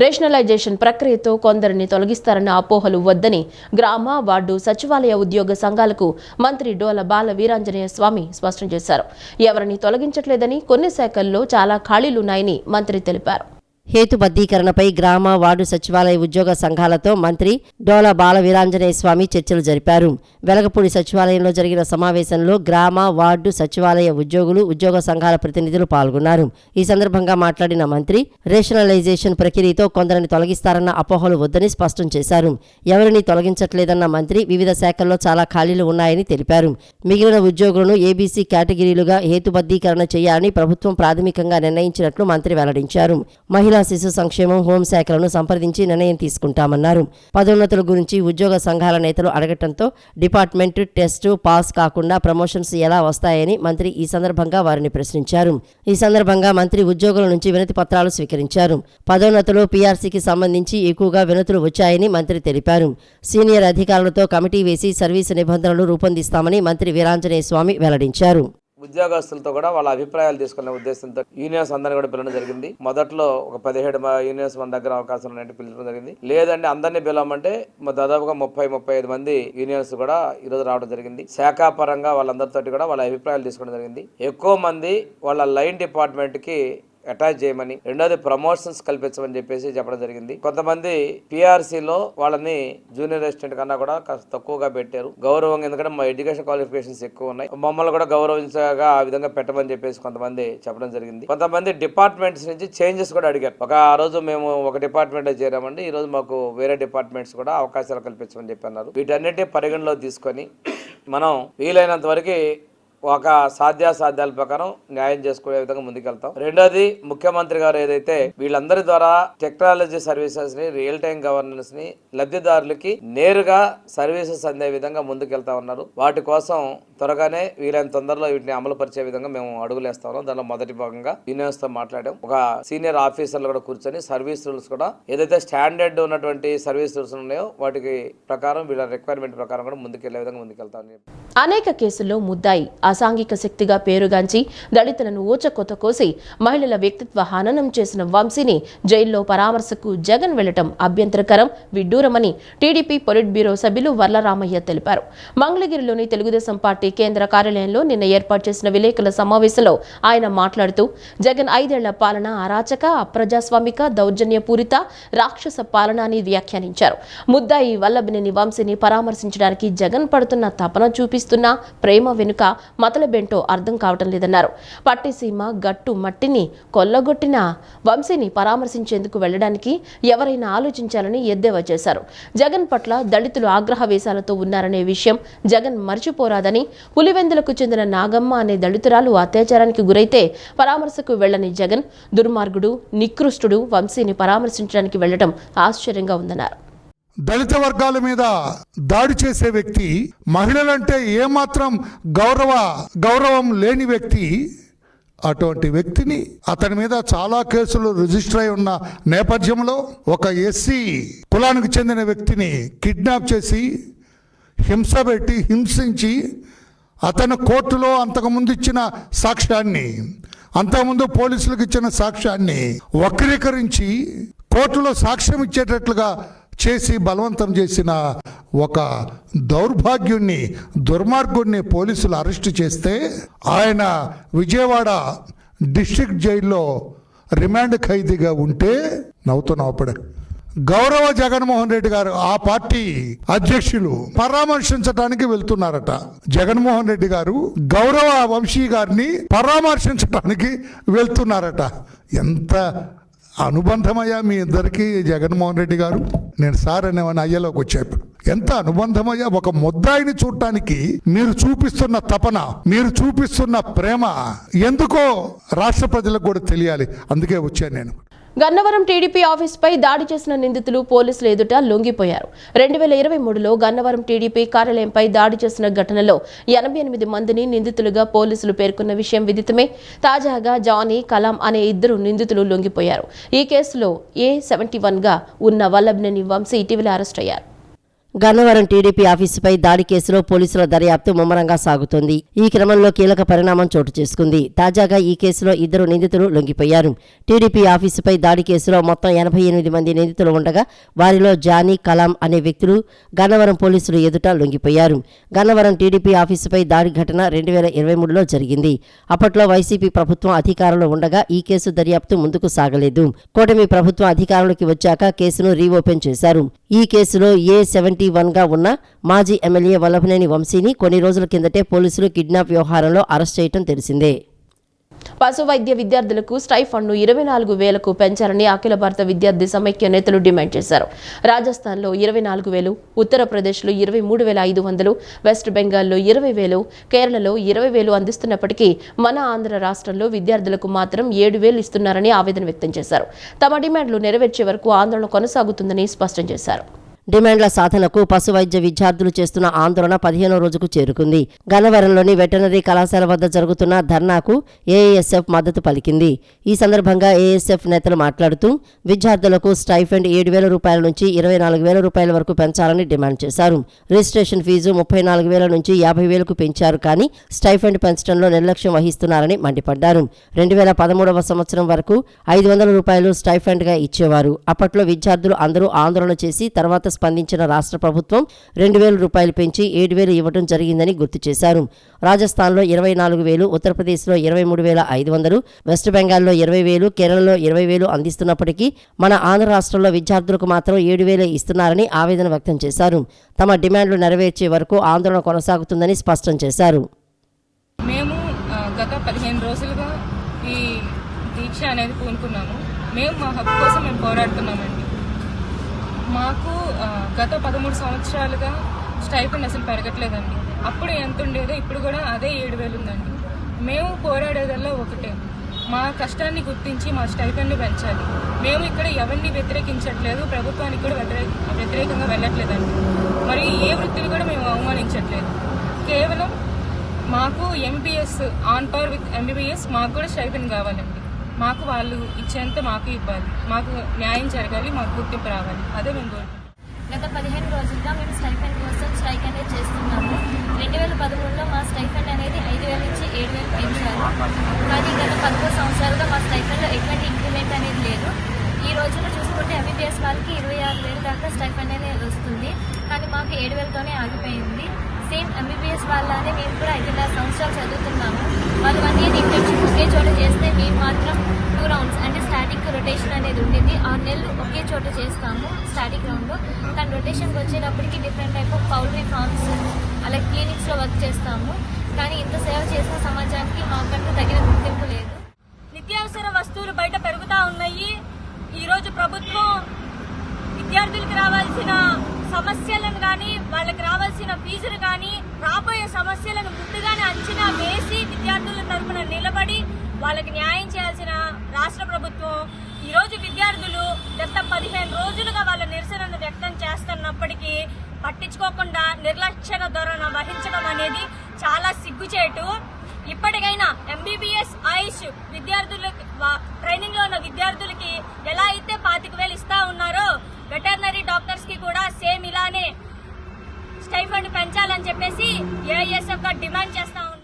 రేషనలైజేషన్ ప్రక్రియతో కొందరిని తొలగిస్తారన్న అపోహలు వద్దని గ్రామ, వార్డు, సచివాలయ ఉద్యోగ సంఘాలకు మంత్రి డోల బాల వీరాంజనేయ స్వామి స్పష్టం చేశారు. ఎవరిని తొలగించట్లేదని, కొన్ని శాఖల్లో చాలా ఖాళీలున్నాయని మంత్రి తెలిపారు. హేతుబద్ధీకరణపై గ్రామ, వార్డు, సచివాలయ ఉద్యోగ సంఘాలతో మంత్రి డోల బాల వీరాంజనేయ స్వామి చర్చలు జరిపారు. వెలగపూడి సచివాలయంలో జరిగిన సమావేశంలో గ్రామ, వార్డు, సచివాలయ ఉద్యోగులు, ఉద్యోగ సంఘాల ప్రతినిధులు పాల్గొన్నారు. ఈ సందర్భంగా మాట్లాడిన మంత్రి రేషనలైజేషన్ ప్రక్రియతో కొందరిని తొలగిస్తారన్న అపోహలు వద్దని స్పష్టం చేశారు. ఎవరిని తొలగించట్లేదన్న మంత్రి వివిధ శాఖల్లో చాలా ఖాళీలు ఉన్నాయని తెలిపారు. మిగిలిన ఉద్యోగులను ఏబీసీ కేటగిరీలుగా హేతుబద్ధీకరణ చేయాలని ప్రభుత్వం ప్రాథమికంగా నిర్ణయించినట్లు మంత్రి వెల్లడించారు. మహిళా శిశు సంక్షేమం, హోంశాఖలను సంప్రదించి నిర్ణయం తీసుకుంటామన్నారు. పదోన్నతుల గురించి ఉద్యోగ సంఘాల నేతలు అడగటంతో డిపార్ట్మెంట్ టెస్టు పాస్ కాకుండా ప్రమోషన్స్ ఎలా వస్తాయని మంత్రి ఈ సందర్భంగా వారిని ప్రశ్నించారు. ఈ సందర్భంగా మంత్రి ఉద్యోగుల నుంచి వినతి పత్రాలు స్వీకరించారు. పదోన్నతులు, పీఆర్సీకి సంబంధించి ఎక్కువగా వినతులు వచ్చాయని మంత్రి తెలిపారు. సీనియర్ అధికారులతో కమిటీ వేసి సర్వీసు నిబంధనలు రూపొందిస్తామని మంత్రి వీరాంజనేయ స్వామి వెల్లడించారు. ఉద్యోగస్తులతో కూడా వాళ్ళ అభిప్రాయాలు తీసుకునే ఉద్దేశంతో యూనియన్స్ అందరినీ కూడా పిలవడం జరిగింది. మొదట్లో ఒక 17 యూనియన్స్ మన దగ్గర అవకాశం ఉన్నాయంటే పిలవడం జరిగింది. లేదంటే అందరినీ పిలవమంటే దాదాపుగా 30-35 మంది యూనియన్స్ కూడా ఈరోజు రావడం జరిగింది. శాఖాపరంగా వాళ్ళందరితో కూడా వాళ్ళ అభిప్రాయాలు తీసుకోవడం జరిగింది. ఎక్కువ మంది వాళ్ళ లైన్ డిపార్ట్మెంట్ కి అటాచ్ చేయమని, రెండోది ప్రమోషన్స్ కల్పించమని చెప్పడం జరిగింది. కొంతమంది పిఆర్సీలో వాళ్ళని జూనియర్ అసిస్టెంట్ కన్నా కూడా కాస్త తక్కువగా పెట్టారు. గౌరవంగా, ఎందుకంటే మా ఎడ్యుకేషన్ క్వాలిఫికేషన్స్ ఎక్కువ ఉన్నాయి, మమ్మల్ని కూడా గౌరవించగా ఆ విధంగా పెట్టమని కొంతమంది చెప్పడం జరిగింది. కొంతమంది డిపార్ట్మెంట్స్ నుంచి చేంజెస్ కూడా అడిగారు. ఆ రోజు మేము ఒక డిపార్ట్మెంట్ లో చేరామండి, ఈ రోజు మాకు వేరే డిపార్ట్మెంట్స్ కూడా అవకాశాలు కల్పించమని అన్నారు. వీటన్నిటి పరిగణలో తీసుకొని మనం వీలైనంత వరకు ఒక సాధ్యాల ప్రకారం న్యాయం చేసుకునే విధంగా ముందుకెళ్తాం. రెండోది, ముఖ్యమంత్రి గారు ఏదైతే వీళ్ళందరి ద్వారా టెక్నాలజీ సర్వీసెస్ ని, రియల్ టైం గవర్నెన్స్ ని లబ్ధిదారులకి నేరుగా సర్వీసెస్ అందే విధంగా ముందుకెళ్తా ఉన్నారు. వాటి కోసం త్వరగానే వీలైన తొందరలో వీటిని అమలు పరిచే విధంగా మేము అడుగులేస్తా ఉన్నాం. దానిలో మొదటి భాగంగా యూనియన్స్ తో మాట్లాడాం. ఒక సీనియర్ ఆఫీసర్లు కూడా కూర్చొని సర్వీస్ రూల్స్ కూడా ఏదైతే స్టాండర్డ్ ఉన్నటువంటి సర్వీస్ రూల్స్ ఉన్నాయో వాటికి ప్రకారం వీళ్ళ రిక్వైర్మెంట్ ప్రకారం కూడా ముందుకెళ్లే విధంగా ముందుకెళ్తాం. అనేక కేసుల్లో ముద్దాయి అసాంఘిక శక్తిగా పేరుగాంచి దళితులను ఊచకొత కోసి మహిళల వ్యక్తిత్వ హననం చేసిన వంశీని జైల్లో పరామర్శకు జగన్ వెళ్లటం అభ్యంతరకరం, విడ్డూరమని టీడీపీ పొలిట్ బ్యూరో సభ్యులు వర్లరామయ్య తెలిపారు. మంగళగిరిలోని తెలుగుదేశం పార్టీ కేంద్ర కార్యాలయంలో నిన్న ఏర్పాటు చేసిన విలేకరుల సమావేశంలో ఆయన మాట్లాడుతూ జగన్ 5 ఏళ్ల పాలన అరాచక, అప్రజాస్వామిక, దౌర్జన్యపూరిత, రాక్షస పాలన అని వ్యాఖ్యానించారు. ముద్దాయి వల్లభనేని వంశీని పరామర్శించడానికి జగన్ పడుతున్న తపన చూపిస్తున్న ప్రేమ వెనుక మతలబెంటో అర్థం కావటం లేదన్నారు. పట్టిసీమ గట్టు మట్టిని కొల్లగొట్టిన వంశీని పరామర్శించేందుకు వెళ్లడానికి ఎవరైనా ఆలోచించాలని ఎద్దేవా చేశారు. జగన్ పట్ల దళితులు ఆగ్రహవేశాలతో ఉన్నారనే విషయం జగన్ మర్చిపోరాదని, పులివెందులకు చెందిన నాగమ్మ అనే దళితురాలు అత్యాచారానికి గురైతే పరామర్శకు వెళ్లని జగన్ దుర్మార్గుడు, నికృష్టుడు వంశీని పరామర్శించడానికి వెళ్లడం ఆశ్చర్యంగా ఉందన్నారు. దళిత వర్గాల మీద దాడి చేసే వ్యక్తి, మహిళలంటే ఏమాత్రం గౌరవం లేని వ్యక్తి, అటువంటి వ్యక్తిని, అతని మీద చాలా కేసులు రిజిస్టర్ అయి ఉన్న నేపథ్యంలో ఒక ఎస్సీ కులానికి చెందిన వ్యక్తిని కిడ్నాప్ చేసి హింసించి అతను కోర్టులో అంతకుముందు ఇచ్చిన సాక్ష్యాన్ని, అంతకుముందు పోలీసులకు ఇచ్చిన సాక్ష్యాన్ని వక్రీకరించి కోర్టులో సాక్ష్యం ఇచ్చేటట్లుగా చేసి బలవంతం చేసిన ఒక దౌర్భాగ్యుణ్ణి, దుర్మార్గుణ్ణి పోలీసులు అరెస్టు చేస్తే ఆయన విజయవాడ డిస్ట్రిక్ట్ జైల్లో రిమాండ్ ఖైదీగా ఉంటే నవ్వుతున్నావు అప్పుడే. గౌరవ జగన్మోహన్ రెడ్డి గారు ఆ పార్టీ అధ్యక్షులు పరామర్శించడానికి వెళ్తున్నారట. జగన్మోహన్ రెడ్డి గారు గౌరవ వంశీ గారిని పరామర్శించడానికి వెళ్తున్నారట. ఎంత అనుబంధమయ్యా మీ ఇద్దరికి జగన్మోహన్ రెడ్డి గారు. నేను సార్ అనేవాడిని అయ్యలోకి వచ్చాను. ఎంత అనుబంధమయ్యా. ఒక ముద్దాయిని చూడటానికి మీరు చూపిస్తున్న తపన, మీరు చూపిస్తున్న ప్రేమ ఎందుకో రాష్ట్ర ప్రజలకు కూడా తెలియాలి. అందుకే వచ్చాను నేను. గన్నవరం టీడీపీ ఆఫీస్పై దాడి చేసిన నిందితులు పోలీసుల ఎదుట లొంగిపోయారు. 2023లో గన్నవరం టీడీపీ కార్యాలయంపై దాడి చేసిన ఘటనలో 88 మందిని నిందితులుగా పోలీసులు పేర్కొన్న విషయం విదితమే. తాజాగా జానీ, కలాం అనే ఇద్దరు నిందితులు లొంగిపోయారు. ఈ కేసులో A71గా ఉన్న వల్లభనేని వంశీ ఇటీవల అరెస్ట్ అయ్యారు. గన్నవరం టీడీపీ ఆఫీసుపై దాడి కేసులో పోలీసుల దర్యాప్తు ముమ్మరంగా సాగుతోంది. ఈ క్రమంలో కీలక పరిణామం చోటు చేసుకుంది. తాజాగా ఈ కేసులో ఇద్దరు నిందితులు లొంగిపోయారు. టీడీపీ ఆఫీసుపై దాడి కేసులో మొత్తం 88 మంది నిందితులు ఉండగా వారిలో జానీ, కలాం అనే వ్యక్తులు గన్నవరం పోలీసులు ఎదుట లొంగిపోయారు. గన్నవరం టీడీపీ ఆఫీసుపై దాడి ఘటన 2023లో జరిగింది. అప్పట్లో వైసీపీ ప్రభుత్వం అధికారంలో ఉండగా ఈ కేసు దర్యాప్తు ముందుకు సాగలేదు. కూటమి ప్రభుత్వం అధికారంలోకి వచ్చాక కేసును రీఓపెన్ చేశారు. ఈ కేసులో A71గా ఉన్న మాజీ ఎమ్మెల్యే వల్లభనేని వంశీని కొన్ని రోజుల కిందటే పోలీసులు కిడ్నాప్ వ్యవహారంలో అరెస్ట్ చేయడం తెలిసిందే. పశు వైద్య విద్యార్థులకు స్టైఫండ్ను 24,000కు పెంచాలని అఖిల భారత విద్యార్థి సమైక్య నేతలు డిమాండ్ చేశారు. రాజస్థాన్లో 24,000, ఉత్తరప్రదేశ్లో 23,500, వెస్ట్ బెంగాల్లో 20,000, కేరళలో 20,000 అందిస్తున్నప్పటికీ మన ఆంధ్ర రాష్ట్రంలో విద్యార్థులకు మాత్రం 7,000 ఇస్తున్నారని ఆవేదన వ్యక్తం చేశారు. తమ డిమాండ్లు నెరవేర్చే వరకు ఆందోళన కొనసాగుతుందని స్పష్టం చేశారు. డిమాండ్ల సాధనకు పశు వైద్య విద్యార్థులు చేస్తున్న ఆందోళన 15వ రోజుకు చేరుకుంది. గన్నవరంలోని వెటనరీ కళాశాల వద్ద జరుగుతున్న ధర్నాకు ఏఎస్ఎఫ్ మద్దతు పలికింది. ఈ సందర్భంగా ఏఎస్ఎఫ్ నేతలు మాట్లాడుతూ విద్యార్థులకు స్టైఫండ్ 7,000 రూపాయల నుంచి 24,000 రూపాయల వరకు పెంచాలని డిమాండ్ చేశారు. రిజిస్ట్రేషన్ ఫీజు 34,000 నుంచి 50,000కు పెంచారు, కానీ స్టైఫండ్ పెంచడంలో నిర్లక్ష్యం వహిస్తున్నారని మండిపడ్డారు. 2013వ సంవత్సరం వరకు 500 రూపాయలు స్టైఫండ్గా ఇచ్చేవారు. అప్పట్లో విద్యార్థులు అందరూ ఆందోళన చేసి తర్వాత స్పందించిన రాష్ట్ర ప్రభుత్వం 2,000 రూపాయలు పెంచి 7,000 ఇవ్వడం జరిగిందని గుర్తు చేశారు. రాజస్థాన్లో 24,000, ఉత్తరప్రదేశ్లో 23,500, వెస్ట్ బెంగాల్లో 20,000, కేరళలో 20,000 అందిస్తున్నప్పటికీ మన ఆంధ్ర రాష్ట్రంలో విద్యార్థులకు మాత్రం 7,000 ఇస్తున్నారని ఆవేదన వ్యక్తం చేశారు. తమ డిమాండ్లు నెరవేర్చే వరకు ఆందోళన కొనసాగుతుందని స్పష్టం చేశారు. మేము గత 15 రోజులుగా ఈ దీక్ష అనేది పూనుకున్నాము. మేము మా హక్కు కోసం మేము పోరాడుతున్నామండి. మాకు గత 13 సంవత్సరాలుగా స్టైఫండ్ అసలు పెరగట్లేదండి. అప్పుడు ఎంత ఉండేదో ఇప్పుడు కూడా అదే 7,000 ఉందండి. మేము పోరాడేదల్లా ఒకటే, మా కష్టాన్ని గుర్తించి మా స్టైఫండ్ని పెంచాలి. మేము ఇక్కడ ఎవరిని వ్యతిరేకించట్లేదు, ప్రభుత్వానికి కూడా వ్యతిరేకంగా వెళ్ళట్లేదండి. మరి ఏ వృత్తిని కూడా మేము అవమానించట్లేదు. కేవలం మాకు MBBS on power with MBBS మాకు కూడా స్టైఫండ్ కావాలండి. మాకు వాళ్ళు ఇచ్చేంత మాకు ఇవ్వాలి, మాకు న్యాయం జరగాలి, మాకు గుర్తింపు రావాలి. అదే మేము కోరుకుంటున్నాం. గత 15 రోజులుగా మేము స్టైఫండ్ కోసం స్ట్రైక్ అనేది చేస్తున్నాము. 2013లో మా స్టైఫండ్ అనేది 5,000 నుంచి 7,000 పెంచారు. కానీ గత 14 సంవత్సరాలుగా మా స్టైఫండ్లో ఎటువంటి ఇంక్రిమెంట్ అనేది లేదు. ఈ రోజున చూసుకుంటే ఎంబీబీఎస్ వాళ్ళకి 26,000 దాకా స్టైఫండ్ అనేది వస్తుంది, కానీ మాకు 7,000తోనే ఆగిపోయింది. సేమ్ ఎంబీబీఎస్ వాళ్ళనే మేము కూడా 5.5 సంవత్సరాలు చదువుతున్నాము. వాళ్ళు 1 ఇయర్ ఇంటర్న్షిప్ ఒకే చోట చేస్తే మేము మాత్రం 2 రౌండ్స్ అంటే స్టాటిక్ రొటేషన్ అనేది ఉండింది. 6 నెలలు ఒకే చోట చేస్తాము స్టాటిక్ రౌండ్లో. కానీ రొటేషన్కి వచ్చేటప్పటికి different type of poultry farms అలాగే క్లినిక్స్లో వర్క్ చేస్తాము. కానీ ఇంత సేవ చేసిన సమాజానికి మాకంటూ తగిన గుర్తింపు లేదు. నిత్యావసర వస్తువులు బయట పెరుగుతూ ఉన్నాయి. ఈరోజు ప్రభుత్వం విద్యార్థులకు రావాల్సిన సమస్యలను కానీ వాళ్ళకి రావాల్సిన ఫీజులు కానీ రాబోయే సమస్యలను ముందుగానే అంచనా వేసి విద్యార్థుల తరఫున నిలబడి వాళ్ళకి న్యాయం చేయాల్సిన రాష్ట్ర ప్రభుత్వం ఈరోజు విద్యార్థులు గత 15 రోజులుగా వాళ్ళ నిరసనను వ్యక్తం చేస్తున్నప్పటికీ పట్టించుకోకుండా నిర్లక్ష్య ధోరణి వహించడం అనేది చాలా సిగ్గుచేటు. ఇప్పటికైనా ఎంబీబీఎస్ ఆయుష్ విద్యార్థులకి ట్రైనింగ్ లో ఉన్న విద్యార్థులకి ఎలా అయితే 25,000 ఇస్తా ఉన్నారో వెటర్నరీ డాక్టర్స్ కి కూడా సేమ్ ఇలానే స్టైఫండ్ పెంచాలని చెప్పేసి ఏఐఎస్ఎఫ్ గా డిమాండ్ చేస్తా ఉన్నాం.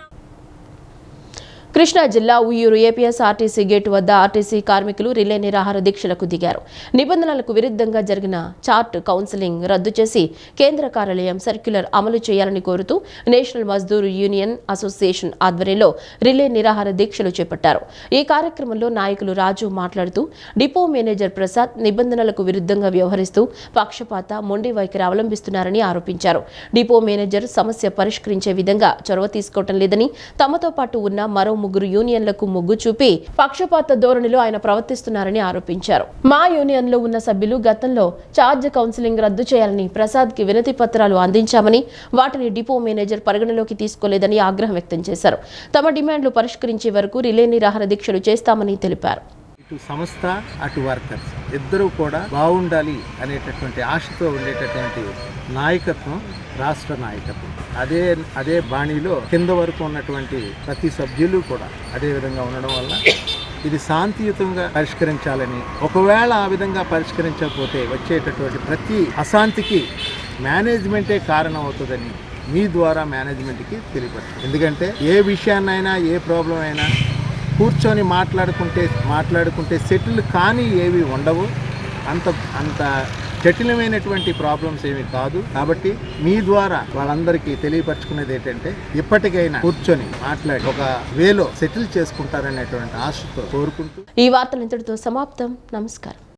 కృష్ణా జిల్లా ఉయ్యూరు ఏపీఎస్ ఆర్టీసీ గేటు వద్ద ఆర్టీసీ కార్మికులు రిలే నిరాహార దీక్షలకు దిగారు. నిబంధనలకు విరుద్ధంగా జరిగిన చార్ట్ కౌన్సిలింగ్ రద్దు చేసి కేంద్ర కార్యాలయం సర్క్యులర్ అమలు చేయాలని కోరుతూ నేషనల్ మజ్దూర్ యూనియన్ అసోసియేషన్ ఆధ్వర్యంలో రిలే నిరాహార దీక్షలు చేపట్టారు. ఈ కార్యక్రమంలో నాయకులు రాజు మాట్లాడుతూ డిపో మేనేజర్ ప్రసాద్ నిబంధనలకు విరుద్ధంగా వ్యవహరిస్తూ పక్షపాత మొండి వైఖరి అవలంబిస్తున్నారని ఆరోపించారు. డిపో మేనేజర్ సమస్య పరిష్కరించే విధంగా చొరవ తీసుకోవటం లేదని, తమతో పాటు ఉన్న మరో 3 యూనియన్లకు మొగ్గు చూపి పక్షపాత ధోరణిలో ఆయన ప్రవర్తిస్తున్నారని ఆరోపించారు. మా యూనియన్లో ఉన్న సభ్యులు గతంలో ఛార్జ్ కౌన్సిలింగ్ రద్దు చేయాలని ప్రసాద్కి వినతి పత్రాలు అందించామని, వాటిని డిపో మేనేజర్ పరిగణలోకి తీసుకోలేదని ఆగ్రహం వ్యక్తం చేశారు. తమ డిమాండ్లు పరిష్కరించే వరకు రిలే నిరాహార దీక్షలు చేస్తామని తెలిపారు. ఇటు సంస్థ అటు వర్కర్స్ ఇద్దరూ కూడా బాగుండాలి అనేటటువంటి ఆశతో ఉండేటటువంటి నాయకత్వం రాష్ట్ర నాయకత్వం. అదే బాణీలో కింద వరకు ఉన్నటువంటి ప్రతి సభ్యులు కూడా అదే విధంగా ఉండడం వల్ల ఇది శాంతియుతంగా పరిష్కరించాలని, ఒకవేళ ఆ విధంగా పరిష్కరించకపోతే వచ్చేటటువంటి ప్రతి అశాంతికి మేనేజ్మెంటే కారణం అవుతుందని మీ ద్వారా మేనేజ్మెంట్కి తెలియపరచండి. ఎందుకంటే ఏ విషయాన్నైనా ఏ ప్రాబ్లం అయినా కూర్చొని మాట్లాడుకుంటే సెటిల్ కానీ ఏవి ఉండవు. అంత జటిలమైనటువంటి ప్రాబ్లమ్స్ ఏమి కాదు. కాబట్టి మీ ద్వారా వాళ్ళందరికీ తెలియపరచుకునేది ఏంటంటే ఇప్పటికైనా కూర్చొని మాట్లాడి ఒక వేలో సెటిల్ చేసుకుంటారనేటువంటి ఆశతో కోరుకుంటూ ఈ వార్తలు ఇంతటితో సమాప్తం. నమస్కారం.